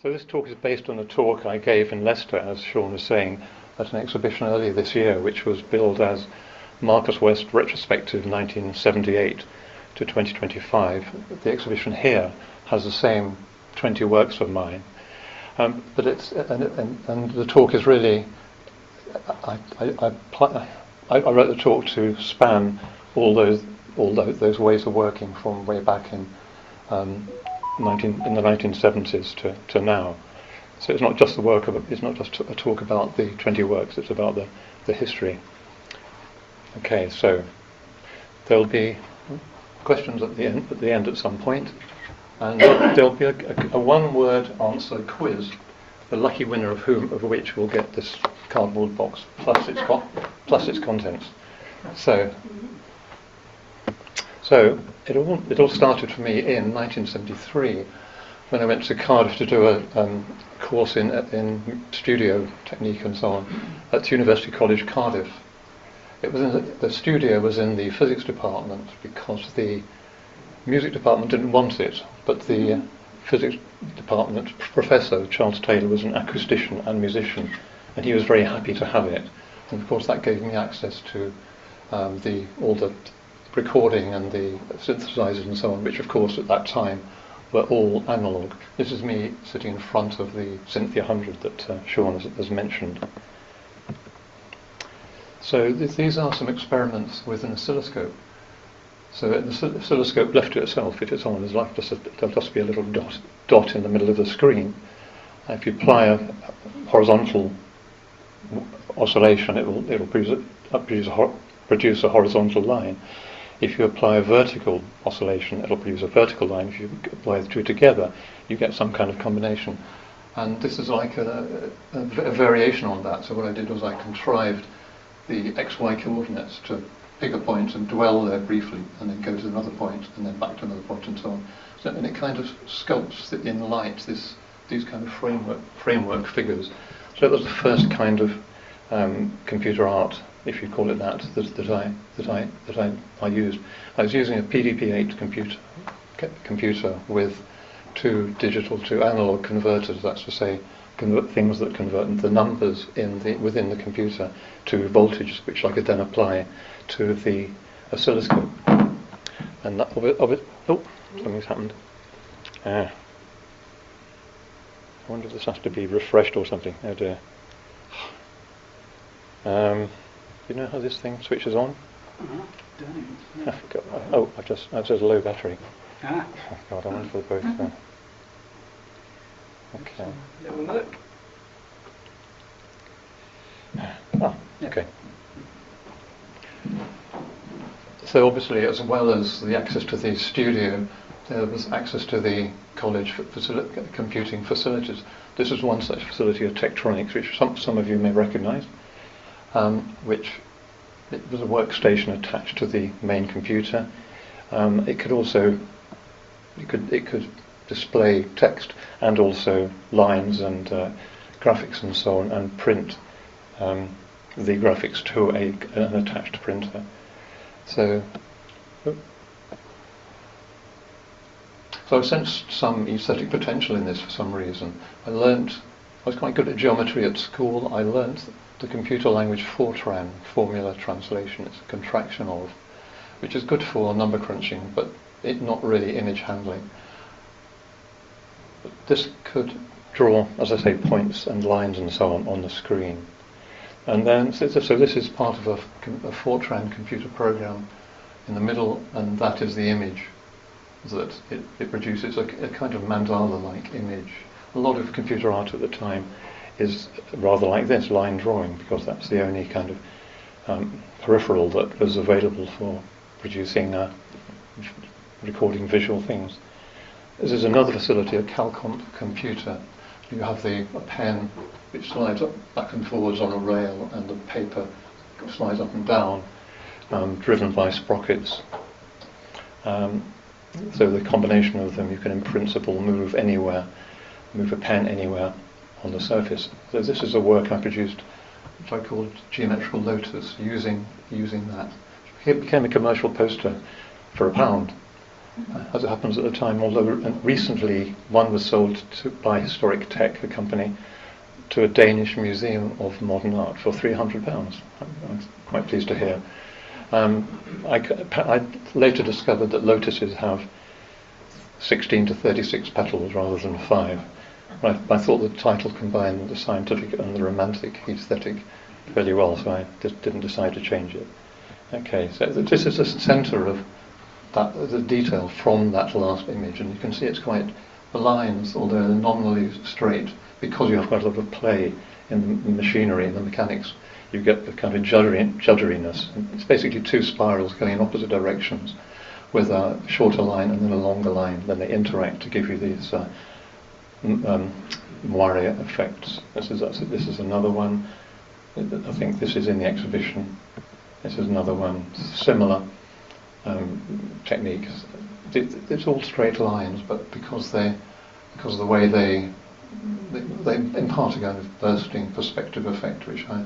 So this talk is based on a talk I gave in Leicester, as Sean was saying, at an exhibition earlier this year, which was billed as Marcus West Retrospective 1978 to 2025. The exhibition here has the same 20 works of mine, but it's and the talk is really I wrote the talk to span all those ways of working from way back in in the 1970s to now. So it's not just it's not just a talk about the 20 works. It's about the history. Okay, so there'll be questions at the end at some point, and there'll be a one-word answer quiz. The lucky winner of which will get this cardboard box plus its contents. So it all started for me in 1973 when I went to Cardiff to do a course in studio technique and so on at University College Cardiff. The studio was in the physics department because the music department didn't want it, but the physics department professor, Charles Taylor, was an acoustician and musician, and he was very happy to have it. And of course that gave me access to all the recording and the synthesizers and so on, which of course at that time were all analog. This is me sitting in front of the Cynthia 100 that Sean has mentioned. So these are some experiments with an oscilloscope. So the oscilloscope left to itself, if it's on, there'll just be a little dot in the middle of the screen. If you apply a horizontal oscillation, it'll produce a horizontal line. If you apply a vertical oscillation, it'll produce a vertical line. If you apply the two together, you get some kind of combination. And this is like a variation on that. So what I did was I contrived the XY coordinates to pick a point and dwell there briefly, and then go to another point, and then back to another point, and so on. And it kind of sculpts in light these kind of framework figures. So it was the first kind of computer art, if you call it that I used. I was using a PDP-8 computer with two digital to analog converters. That's to say, things that convert the numbers within the computer to voltage, which I could then apply to the oscilloscope. And something's happened. I wonder if this has to be refreshed or something. Oh dear. Do you know how this thing switches on? Don't. It says low battery. Oh God, I wonder if they're both. Okay. Little look. Okay. So obviously, as well as the access to the studio, there was access to the college computing facilities. This is one such facility of Tektronix, which some of you may recognise, which it was a workstation attached to the main computer. It could display text and also lines and graphics and so on, and print the graphics to an attached printer. So I sensed some aesthetic potential in this for some reason. I was quite good at geometry at school. I learnt the computer language Fortran, formula translation. It's a contraction of, which is good for number crunching, but not really image handling. But this could draw, as I say, points and lines and so on the screen. And then, so this is part of a Fortran computer program in the middle, and that is the image that it produces, a kind of mandala-like image. A lot of computer art at the time is rather like this, line drawing, because that's the only kind of peripheral that was available for producing, recording visual things. This is another facility, a CalComp computer. You have a pen which slides up back and forwards on a rail, and the paper slides up and down, driven by sprockets. So the combination of them, you can in principle move a pen anywhere on the surface. So this is a work I produced, which I called Geometrical Lotus, using that. It became a commercial poster for £1. as it happens at the time, although recently one was sold by Historic Tech, a company, to a Danish Museum of Modern Art for £300. I'm quite pleased to hear. I later discovered that lotuses have 16 to 36 petals rather than 5. I thought the title combined the scientific and the romantic aesthetic fairly well, so I just didn't decide to change it. Okay, so this is the centre of the detail from that last image, and you can see it's quite, the lines, although they're nominally straight, because you have quite a lot of play in the machinery and the mechanics, you get the kind of judderiness. It's basically two spirals going in opposite directions with a shorter line and then a longer line. Then they interact to give you these moire effects. This is another one. I think this is in the exhibition. This is another one. Similar techniques. It's all straight lines, but because of the way they impart a kind of bursting perspective effect, which I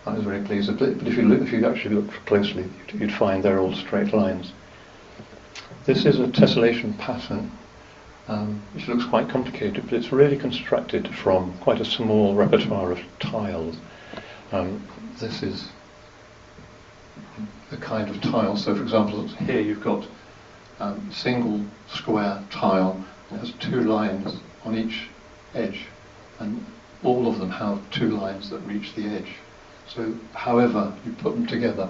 was very pleased with. But if you actually look closely, you'd find they're all straight lines. This is a tessellation pattern, which looks quite complicated, but it's really constructed from quite a small repertoire of tiles. This is the kind of tile. So, for example, here you've got single square tile. It has two lines on each edge, and all of them have two lines that reach the edge. So, however you put them together,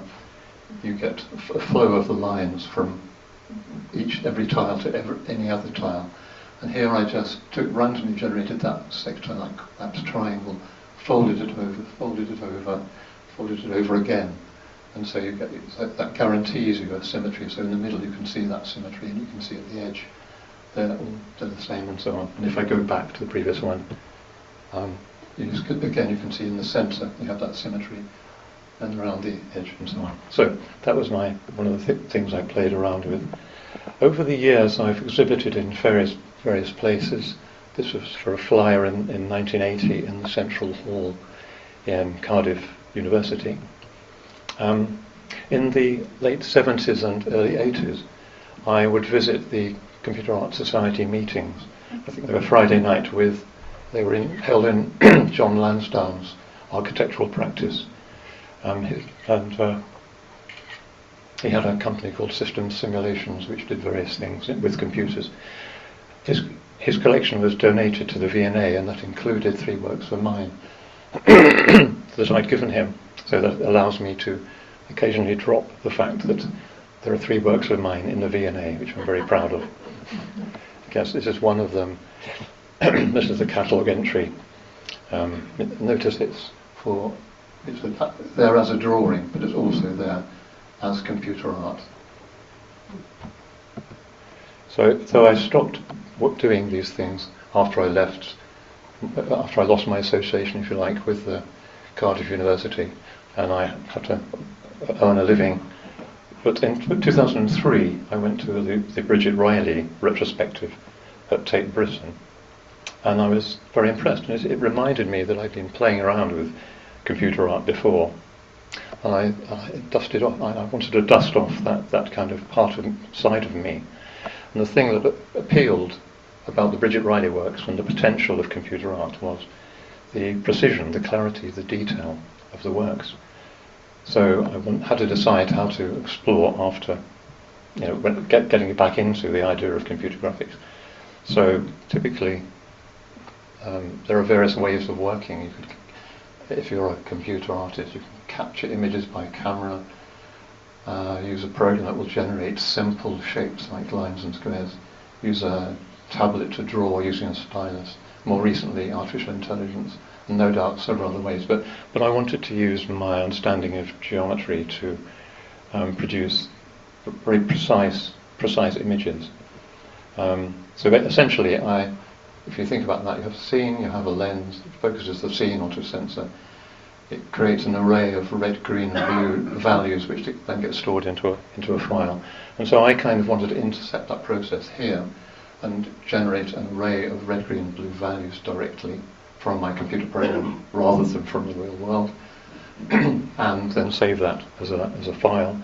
you get a flow of the lines from every tile to any other tile. And here I just randomly generated that sector, like that triangle, folded it over, folded it over, folded it over again. And so you get that guarantees you a symmetry. So in the middle you can see that symmetry, and you can see at the edge they're the same, and so on. And if I go back to the previous one, again you can see in the centre you have that symmetry, and around the edge and so on. So that was one of the things I played around with. Over the years I've exhibited in various places. This was for a flyer in 1980 in the Central Hall in Cardiff University. In the late 70s and early 80s, I would visit the Computer Art Society meetings. I think they were Friday night they were held in John Lansdowne's architectural practice. He had a company called Systems Simulations, which did various things with computers. His collection was donated to the V&A, and that included 3 works of mine that I'd given him. So that allows me to occasionally drop the fact that there are 3 works of mine in the V&A, which I'm very proud of. I guess this is one of them. This is the catalogue entry. Notice it's there as a drawing, but it's also there as computer art. So I stopped doing these things after I lost my association, if you like, with the Cardiff University, and I had to earn a living. But in 2003, I went to the Bridget Riley retrospective at Tate Britain, and I was very impressed. And it reminded me that I'd been playing around with computer art before, and I dusted off. I wanted to dust off that kind of side of me. And the thing that appealed about the Bridget Riley works and the potential of computer art was the precision, the clarity, the detail of the works. So I had to decide how to explore after, getting back into the idea of computer graphics. So typically, there are various ways of working. If you're a computer artist, you can capture images by camera, use a program that will generate simple shapes like lines and squares, use a tablet to draw using a stylus, more recently artificial intelligence, and no doubt several other ways. But I wanted to use my understanding of geometry to produce very precise images. So essentially, if you think about that, you have a scene, you have a lens, it focuses the scene onto a sensor. It creates an array of red, green, and blue values, which then get stored into a file. And so I kind of wanted to intercept that process here and generate an array of red, green, and blue values directly from my computer program rather than from the real world, and then save that as a file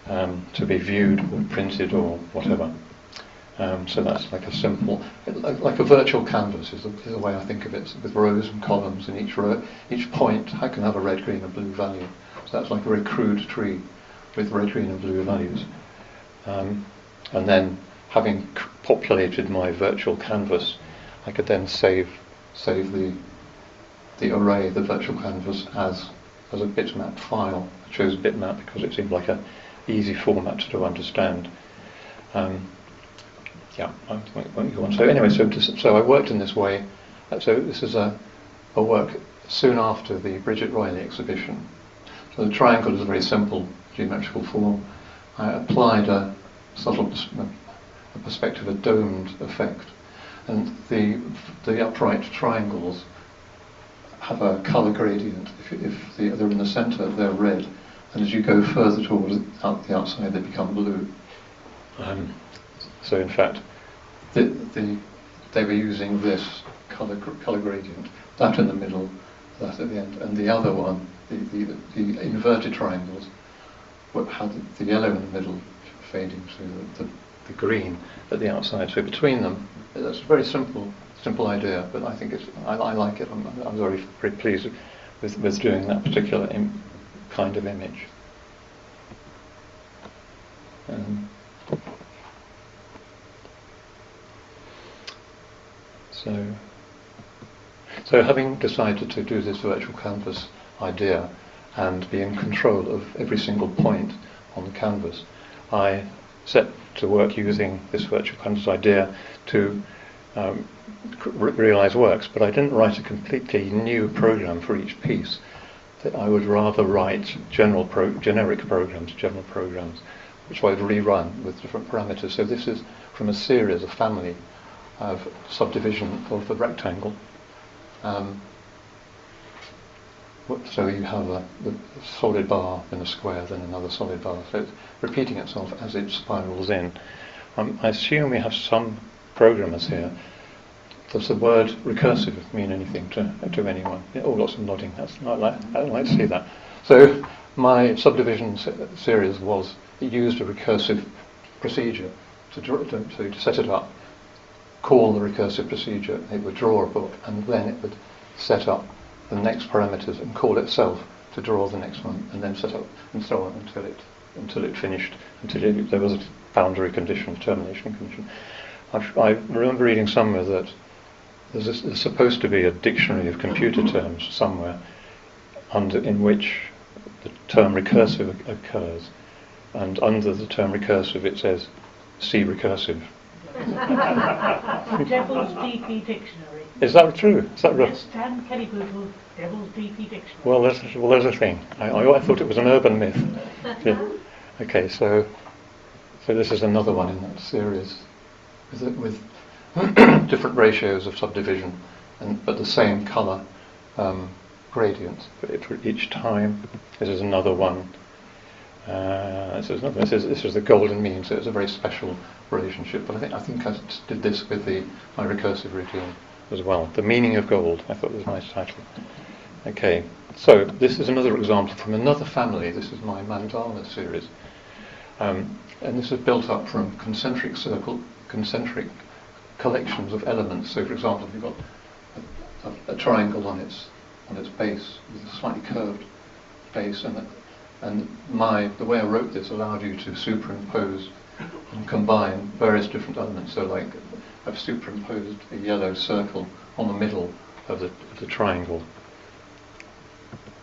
to be viewed or printed or whatever. So that's like a simple, like a virtual canvas is the way I think of it, with rows and columns, and each row, each point I can have a red, green and blue value. So that's like a very crude tree with red, green and blue values. And then, having populated my virtual canvas, I could then save the array, the virtual canvas, as a bitmap file. I chose bitmap because it seemed like a easy format to understand. Yeah, I won't go on. So anyway, so I worked in this way. So this is a work soon after the Bridget Riley exhibition. So the triangle is a very simple geometrical form. I applied a subtle perspective, a domed effect, and the upright triangles have a colour gradient. If they're in the centre, they're red, and as you go further towards the outside, they become blue. So in fact, they were using this colour gradient, that in the middle, that at the end, and the other one, the inverted triangles, had the yellow in the middle fading to the green at the outside. So between them, that's a very simple idea, but I think I like it. I'm very pleased with doing that particular kind of image. So having decided to do this virtual canvas idea and be in control of every single point on the canvas, I set to work using this virtual canvas idea to realize works, but I didn't write a completely new program for each piece. That I would rather write generic programs, which I would rerun with different parameters. So this is from a series, a family of subdivision of the rectangle. So you have the solid bar, then a square, then another solid bar. So it's repeating itself as it spirals in. I assume we have some programmers here. Does the word recursive mean anything to anyone? Yeah, oh, lots of nodding. I don't like to see that. So my subdivision series used a recursive procedure to set it up. Call the recursive procedure. It would draw a book, and then it would set up the next parameters and call itself to draw the next one, and then set up and so on until it finished, there was a boundary condition, termination condition. I remember reading somewhere that there's supposed to be a dictionary of computer terms somewhere in which the term recursive occurs, and under the term recursive it says see recursive. Devil's DP Dictionary. Is that true? Is that right? Yes, Dan Kelly-Bootle, Devil's DP Dictionary. Well, there's a thing. I thought it was an urban myth. Yeah. Okay, so this is another one in that series with different ratios of subdivision, but the same colour gradient for each time. This is another one. This is the golden mean, so it's a very special relationship. But I think I did this with my recursive routine as well. The meaning of gold. I thought it was a nice title. Okay, so this is another example from another family. This is my mandala series, and this is built up from concentric collections of elements. So, for example, if you've got a triangle on its base with a slightly curved base, and the way I wrote this allowed you to superimpose and combine various different elements. So, like, I've superimposed a yellow circle on the middle of the triangle,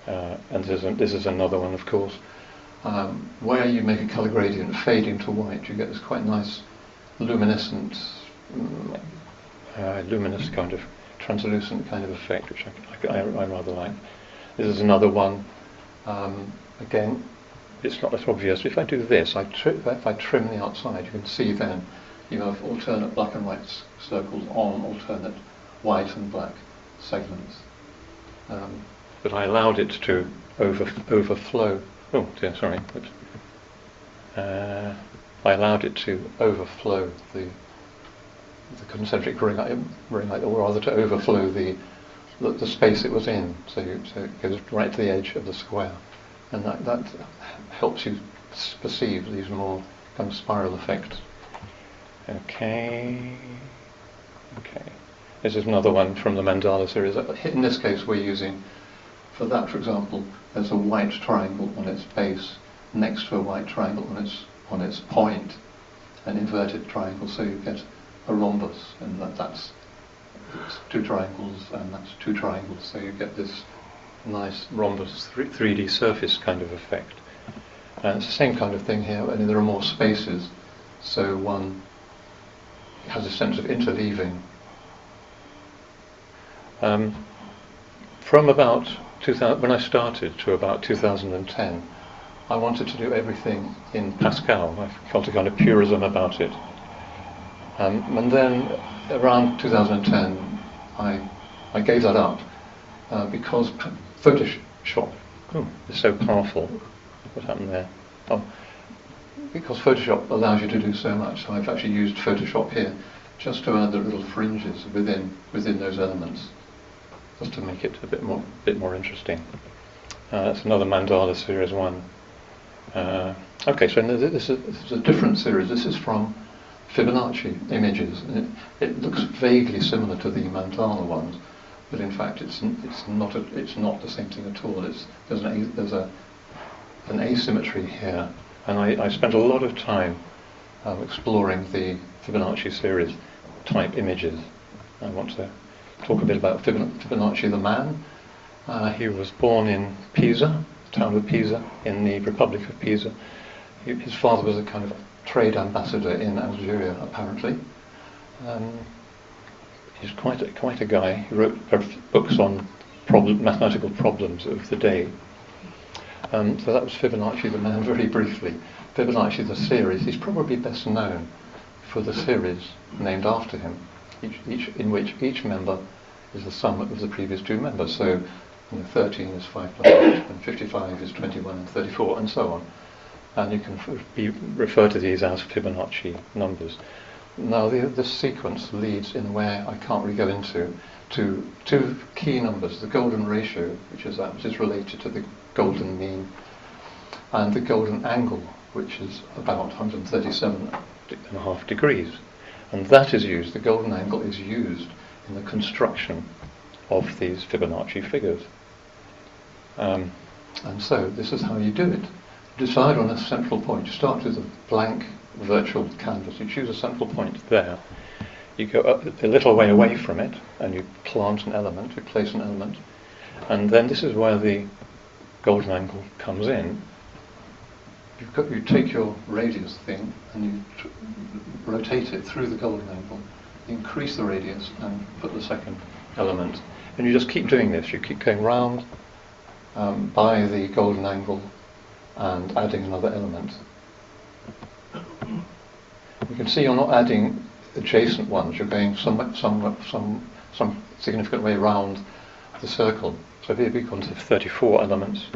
and this is another one, of course. Where you make a colour gradient fading to white, you get this quite nice luminous kind of translucent kind of effect, which I rather like. This is another one. Again, it's not that obvious. If I do this, if I trim the outside, you can see then you have alternate black and white circles on alternate white and black segments. But I allowed it to overflow. Oh dear, sorry. I allowed it to overflow the concentric ring, or rather to overflow the space it was in. So it goes right to the edge of the square, and that helps you perceive these more kind of spiral effects. Okay. This is another one from the mandala series. In this case, we're using, for that, for example, there's a white triangle on its base next to a white triangle on its point, an inverted triangle, so you get a rhombus, and that's it's two triangles, and that's two triangles, so you get this nice rhombus 3D surface kind of effect. And it's the same kind of thing here, only there are more spaces, so one has a sense of interleaving. From about 2000, when I started, to about 2010, I wanted to do everything in Pascal. I felt a kind of purism about it. And then around 2010, I gave that up because Photoshop is so powerful. What happened there? Oh, because Photoshop allows you to do so much. So I've actually used Photoshop here just to add the little fringes within those elements, just to make it a bit more interesting. That's another mandala series one. Okay, so this is a different series. This is from Fibonacci images. It looks vaguely similar to the mandala ones, but in fact it's not the same thing at all. There's an asymmetry here, and I spent a lot of time exploring the Fibonacci series type images. I want to talk a bit about Fibonacci the man. He was born in Pisa, town of Pisa, in the Republic of Pisa. His father was a kind of trade ambassador in Algeria, apparently. He's quite a guy. He wrote books on mathematical problems of the day. So that was Fibonacci the man, very briefly. Fibonacci the series, he's probably best known for the series named after him, in which each member is the sum of the previous two members. So 13 is 5 plus 8, and 55 is 21 and 34, and so on. And you can refer to these as Fibonacci numbers. Now this sequence leads in a way I can't really go into to two key numbers: the golden ratio, which is related to the golden mean, and the golden angle, which is about 137.5 degrees. And that is used, the golden angle is used in the construction of these Fibonacci figures. And so this is how you do it. Decide on a central point. You start with a blank virtual canvas. You choose a central point there. You go up a little way away from it, and you plant an element, you place an element, and then this is where the golden angle comes in. You take your radius thing and you rotate it through the golden angle, increase the radius, and put the second element. And you just keep doing this. You keep going round by the golden angle and adding another element. You can see you're not adding adjacent ones. You're going some significant way round the circle. So here we've gone to 34 elements,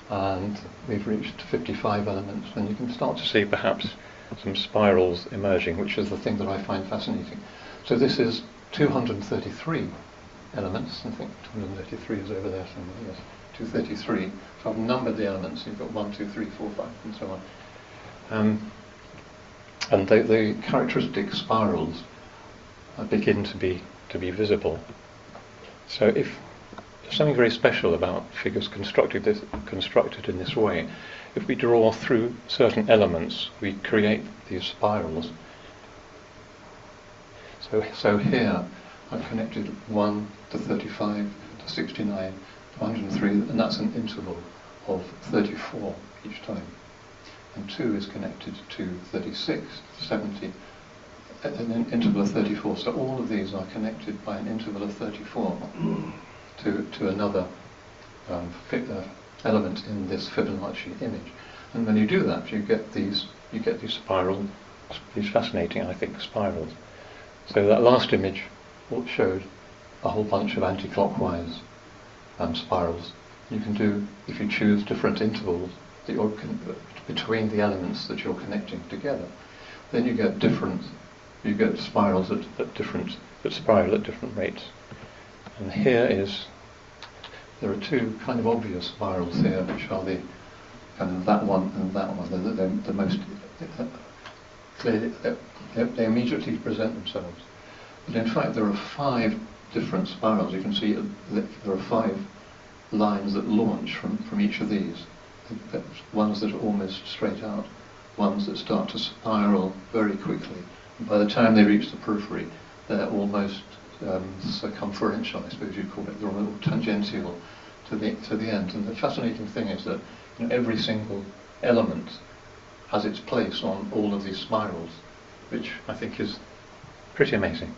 and we've reached 55 elements, and you can start to see perhaps some spirals emerging, which is the thing that I find fascinating. So this is 233 elements. I think 233 is over there somewhere. Yes, 233. So I've numbered the elements. You've got 1, 2, 3, 4, 5, and so on. And the characteristic spirals begin to be visible. So if there's something very special about figures constructed in this way. If we draw through certain elements, we create these spirals. So here I've connected 1 to 35 to 69 to 103, and that's an interval of 34 each time. And 2 is connected to 36 to 70, an interval of 34. So all of these are connected by an interval of 34 to another element in this Fibonacci image. And when you do that, you get these spirals, these fascinating, I think, spirals. So that last image showed a whole bunch of anti-clockwise spirals. You can do, if you choose different intervals that you're between the elements that you're connecting together, then you get spirals that spiral at different rates. And there are two kind of obvious spirals here, which are the kind of that one and that one. They're the most clearly, they immediately present themselves. But in fact, there are 5 different spirals. You can see that there are 5 lines that launch from each of these. Ones that are almost straight out, ones that start to spiral very quickly. And by the time they reach the periphery, they're almost circumferential, I suppose you'd call it. They're almost tangential to the end. And the fascinating thing is that every single element has its place on all of these spirals, which I think is pretty amazing.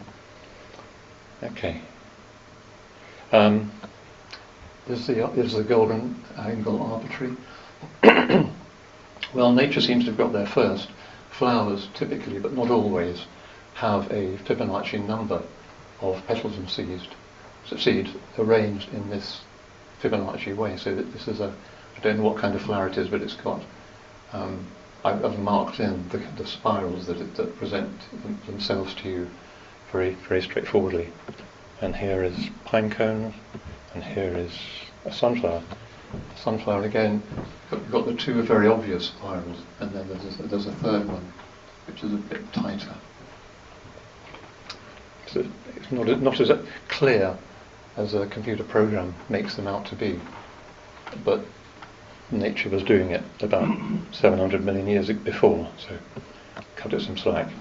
Okay. Is the golden angle arbitrary? Well, nature seems to have got there first. Flowers typically, but not always, have a Fibonacci number of petals and seeds arranged in this Fibonacci way. So that this is I don't know what kind of flower it is, but it's got. I've marked in the spirals that present themselves to you very, very straightforwardly. And here is pine cone, and here is a sunflower. Sunflower again, you've got the 2 very obvious spirals, and then there's a third one, which is a bit tighter. So it's not as clear as a computer program makes them out to be, but nature was doing it about 700 million years before, so cut it some slack.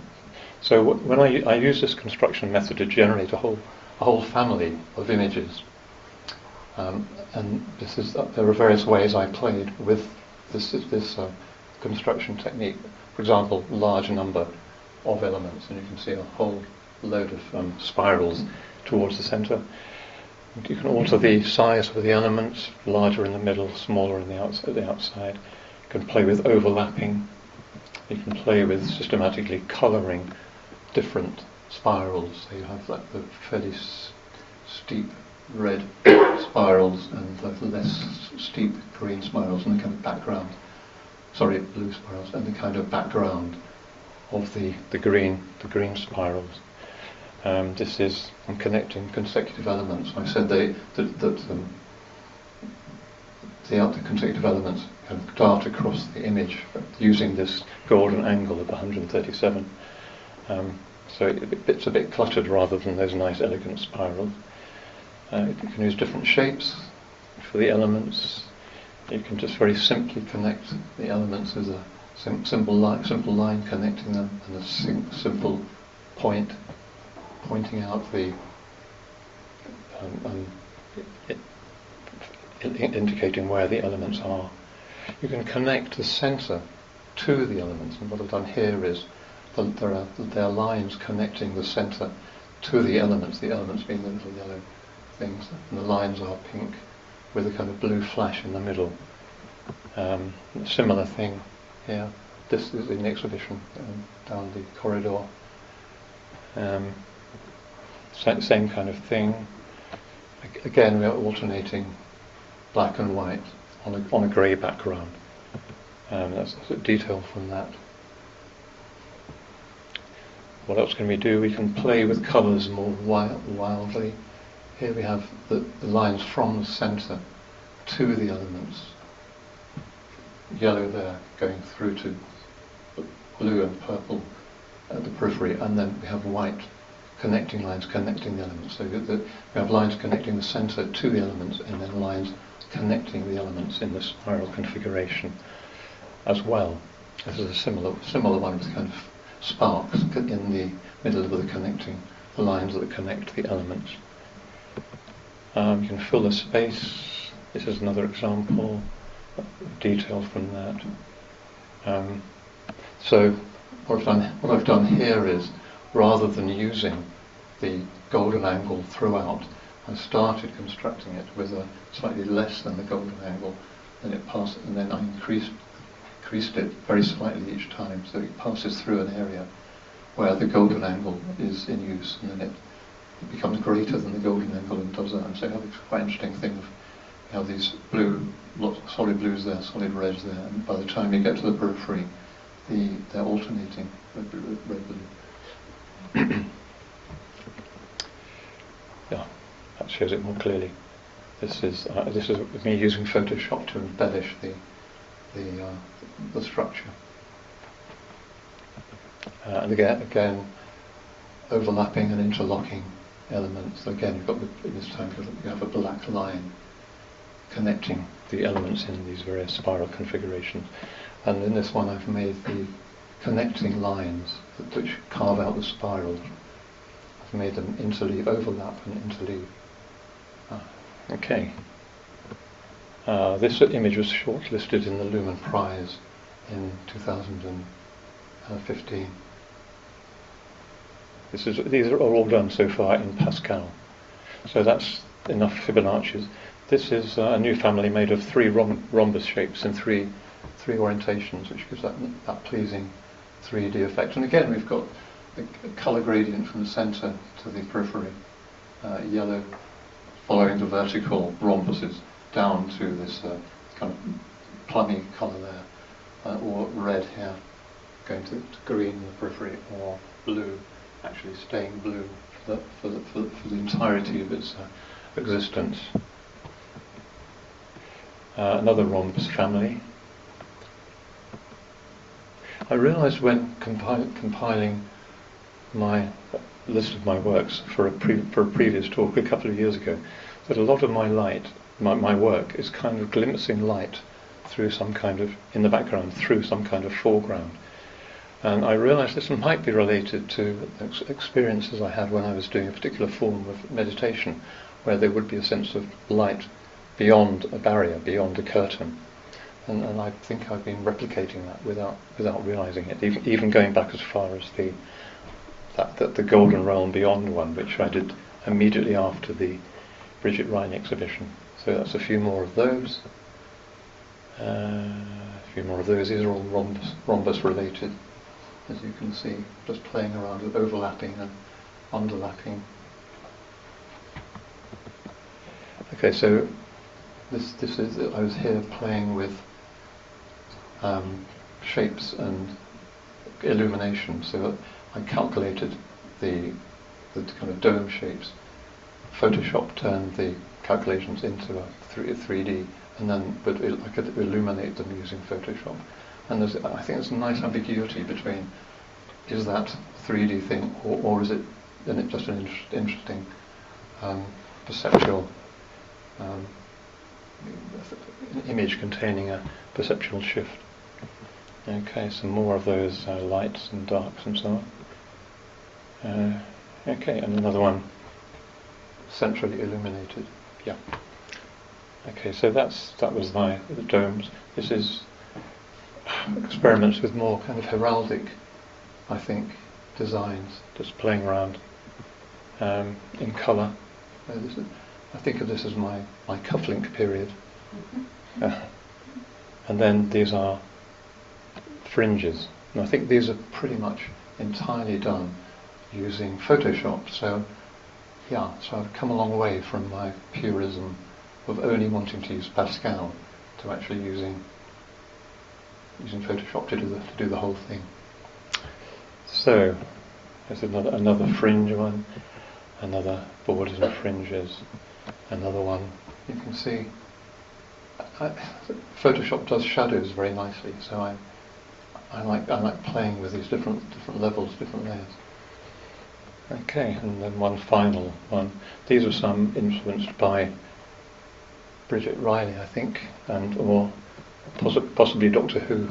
So when I use this construction method to generate a whole family of images, and there are various ways I played with this construction technique. For example, large number of elements, and you can see a whole load of spirals towards the centre. You can alter the size of the elements, larger in the middle, smaller in the outside. You can play with overlapping. You can play with systematically colouring different spirals. So you have like the fairly steep red spirals and the less steep green spirals and the kind of background. Sorry, blue spirals and the kind of background of the green spirals. I'm connecting consecutive elements. I said the consecutive elements kind of dart across the image using this golden angle of 137. So it's a bit cluttered rather than those nice elegant spirals. You can use different shapes for the elements. You can just very simply connect the elements with a simple line connecting them, and a simple point pointing out the indicating where the elements are. You can connect the centre to the elements, and what I've done here is there are lines connecting the centre to the elements being the little yellow things, and the lines are pink with a kind of blue flash in the middle. Similar thing here. This is in the exhibition down the corridor. Same kind of thing. Again, we are alternating black and white on a grey background. That's a detail from that. What else can we do? We can play with colours more wildly. Here we have the lines from the centre to the elements. Yellow there going through to blue and purple at the periphery, and then we have white connecting lines connecting the elements. So we have lines connecting the centre to the elements, and then lines connecting the elements in the spiral configuration as well. This is a similar one with kind of sparks in the middle of the lines that connect the elements. You can fill the space. This is another example, detail from that. So what I've done here is, rather than using the golden angle throughout, I started constructing it with a slightly less than the golden angle, then it passed, and then I increased it very slightly each time, so it passes through an area where the golden angle is in use, and then it becomes greater than the golden angle and does that. And so you have this quite interesting thing of you have these solid blues there, solid reds there, and by the time you get to the periphery, they're alternating red, blue. Yeah, that shows it more clearly. This is me using Photoshop to embellish the structure. And again, overlapping and interlocking elements. So again, you've got this time you have a black line connecting the elements in these various spiral configurations. And in this one, I've made the connecting lines which carve out the spiral. I've made them interleave, overlap and interleave. Okay. This image was shortlisted in the Lumen Prize in 2015. These are all done so far in Pascal. So that's enough Fibonacci's. This is a new family made of 3 rhombus shapes in three orientations, which gives that pleasing 3D effect. And again, we've got a colour gradient from the centre to the periphery. Yellow following the vertical rhombuses down to this kind of plummy colour there, or red here going to green in the periphery, or blue actually staying blue for the entirety of its existence. Another rhombus family. I realised when compiling my list of my works for a previous talk a couple of years ago, that a lot of my work is kind of glimpsing light through some kind of, in the background, through some kind of foreground. And I realised this might be related to experiences I had when I was doing a particular form of meditation, where there would be a sense of light beyond a barrier, beyond a curtain. And I think I've been replicating that without realising it, even going back as far as the Golden Realm Beyond one, which I did immediately after the Bridget Ryan exhibition. So that's a few more of those. These are all rhombus related, as you can see, just playing around with overlapping and underlapping. Okay, so this is, I was here playing with shapes and illumination. So I calculated the kind of dome shapes. Photoshop turned the calculations into a 3D, and then I could illuminate them using Photoshop. And I think there's a nice ambiguity between, is that 3D thing, or is it just an interesting perceptual image containing a perceptual shift. Okay, some more of those lights and darks and so on. Okay, and another one centrally illuminated. Yeah. Okay, so that was the domes. This is experiments with more kind of heraldic, I think, designs, just playing around in colour. I think of this as my cufflink period. And then these are fringes. And I think these are pretty much entirely done using Photoshop. So I've come a long way from my purism of only wanting to use Pascal to actually using Photoshop to do the whole thing. So there's another fringe one, another borders and fringes, another one. You can see Photoshop does shadows very nicely, so I like playing with these different levels, different layers. Okay, and then one final one. These are some influenced by Bridget Riley, I think, or possibly Doctor Who.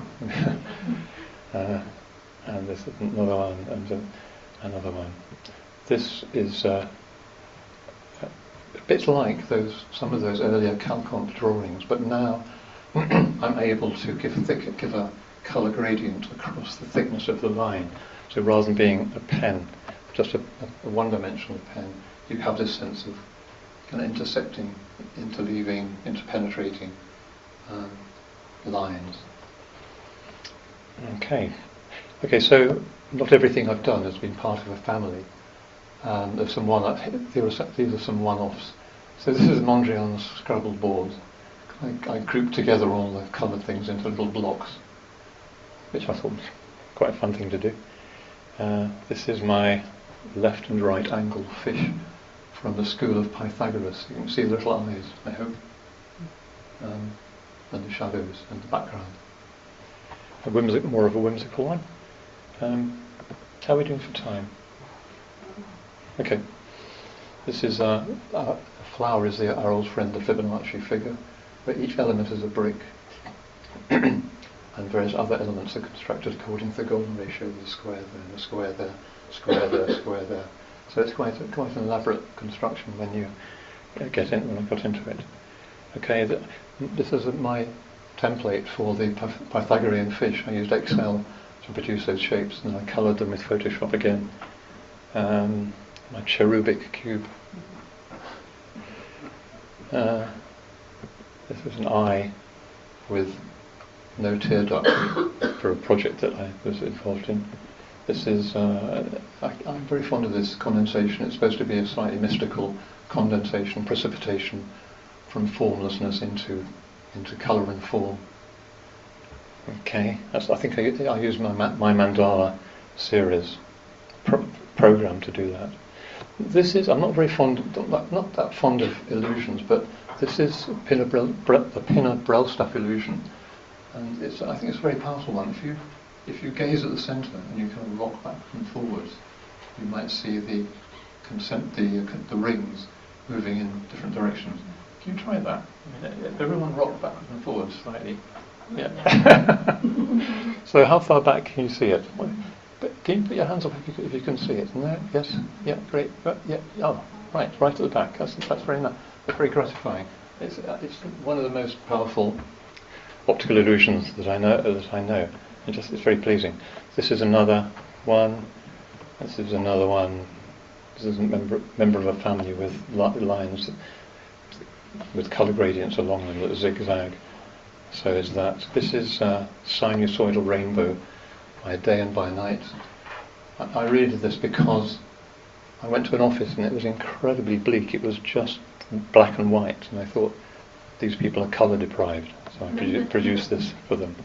And there's another one, and another one. This is a bit like some of those earlier CalComp drawings, but now I'm able to give a colour gradient across the thickness of the line. So rather than being a pen, just a one-dimensional pen, you have this sense of kind of intersecting, interleaving, interpenetrating lines. Okay, so not everything I've done has been part of a family. There's some these are some one-offs. So this is Mondrian's Scrabble board. I grouped together all the coloured things into little blocks, which I thought was quite a fun thing to do. This is my left and right angle fish from the school of Pythagoras. You can see the little eyes, I hope, and the shadows and the background. More of a whimsical one. How are we doing for time? Okay. This is a flower is our old friend, the Fibonacci figure, where each element is a brick, and various other elements are constructed according to the golden ratio of the square there, the square there, square there, square there. So it's quite an elaborate construction when you when I got into it. Okay, this is my template for the Pythagorean fish. I used Excel to produce those shapes, and I coloured them with Photoshop again. My cherubic cube. This is an eye with no tear duct for a project that I was involved in. This is, I'm very fond of this condensation. It's supposed to be a slightly mystical condensation, precipitation from formlessness into colour and form. Okay, I think I use my mandala series program to do that. This is, I'm not that fond of illusions, but this is the Pinner Brelstaff illusion, and I think it's a very powerful one. If you gaze at the centre and you kind of rock back and forwards, you might see the rings moving in different directions. Can you try that? I mean, everyone rock back and forwards slightly. Yeah. So how far back can you see it? But can you put your hands up if you can see it? No? Yes? Yeah, great. Yeah. Oh, right at the back. That's very nice. That's very gratifying. It's one of the most powerful optical illusions that I know. It's very pleasing. This is another one. This is another one. This is a member of a family with lines with colour gradients along them that zigzag. So is that. This is sinusoidal rainbow by day and by night. I really did this because I went to an office and it was incredibly bleak. It was just black and white, and I thought these people are colour deprived, so I produced this for them.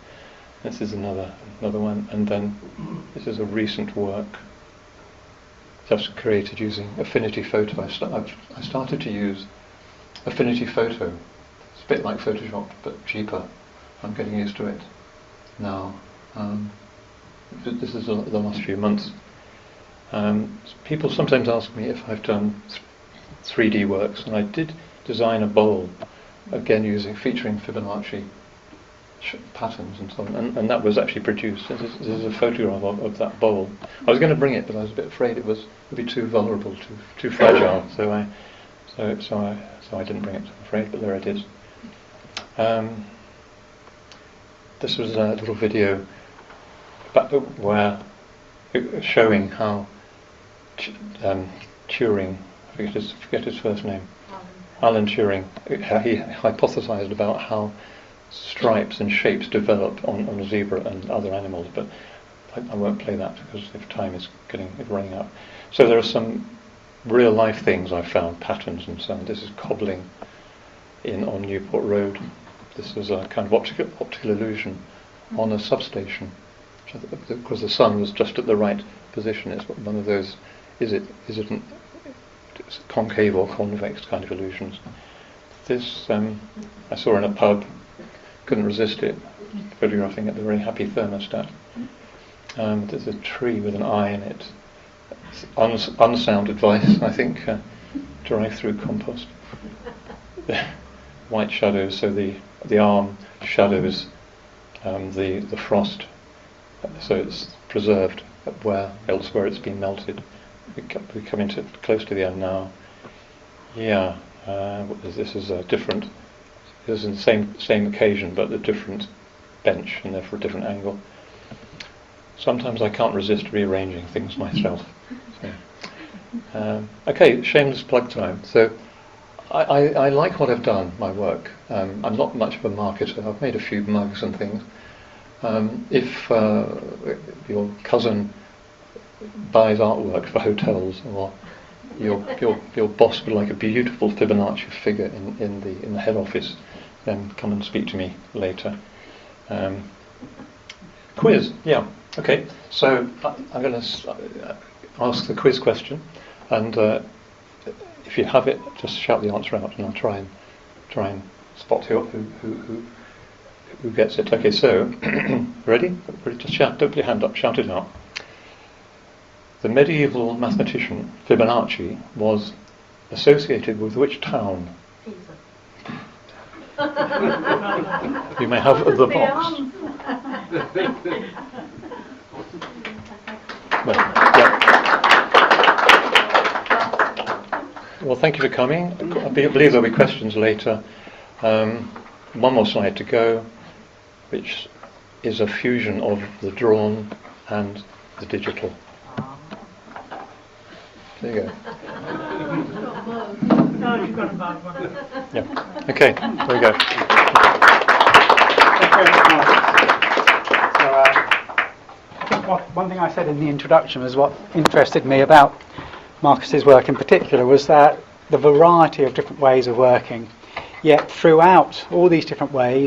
This is another one, and then this is a recent work just created using Affinity Photo. I started to use Affinity Photo. It's a bit like Photoshop, but cheaper. I'm getting used to it now. This is the last few months. People sometimes ask me if I've done 3D works, and I did design a bowl, again featuring Fibonacci patterns and so on, and that was actually produced. This is a photograph of that bowl. I was going to bring it, but I was a bit afraid it would be too vulnerable, too fragile. So I didn't bring it. I'm afraid, but there it is. This was a little video where showing how Turing, I forget his first name, Alan Turing, he hypothesized about how stripes and shapes develop on a zebra and other animals, but I won't play that because if time is running out. So there are some real life things I've found, patterns and so on. This is cobbling on Newport Road. This was a kind of optical illusion on a substation, because the sun was just at the right position. It's one of those, is it concave or convex kind of illusions. This I saw in a pub, couldn't resist it, photographing it, the very happy thermostat. There's a tree with an eye in it. It's unsound advice, I think, drive through compost. White shadows, so the arm shadows the frost, so it's preserved where elsewhere it's been melted. We're coming close to the end now. Yeah, this is a different. This is the same occasion, but a different bench, and therefore a different angle. Sometimes I can't resist rearranging things myself. So, okay, shameless plug time. So I like what I've done, my work. I'm not much of a marketer. I've made a few mugs and things. If your cousin buys artwork for hotels, or your boss would like a beautiful Fibonacci figure in the head office, then come and speak to me later. Quiz, yeah, okay. So I'm going to ask the quiz question, and if you have it, just shout the answer out, and I'll try and spot who gets it. Okay, so ready? Just shout. Don't put your hand up. Shout it out. The medieval mathematician Fibonacci was associated with which town? You may have the box. Well, yeah. Well, thank you for coming. I believe there'll be questions later. One more slide to go, which is a fusion of the drawn and the digital. There you go. No, you've got a bad one. Yeah. Okay, there we go. I think one thing I said in the introduction was what interested me about Marcus's work in particular was that the variety of different ways of working, yet throughout all these different ways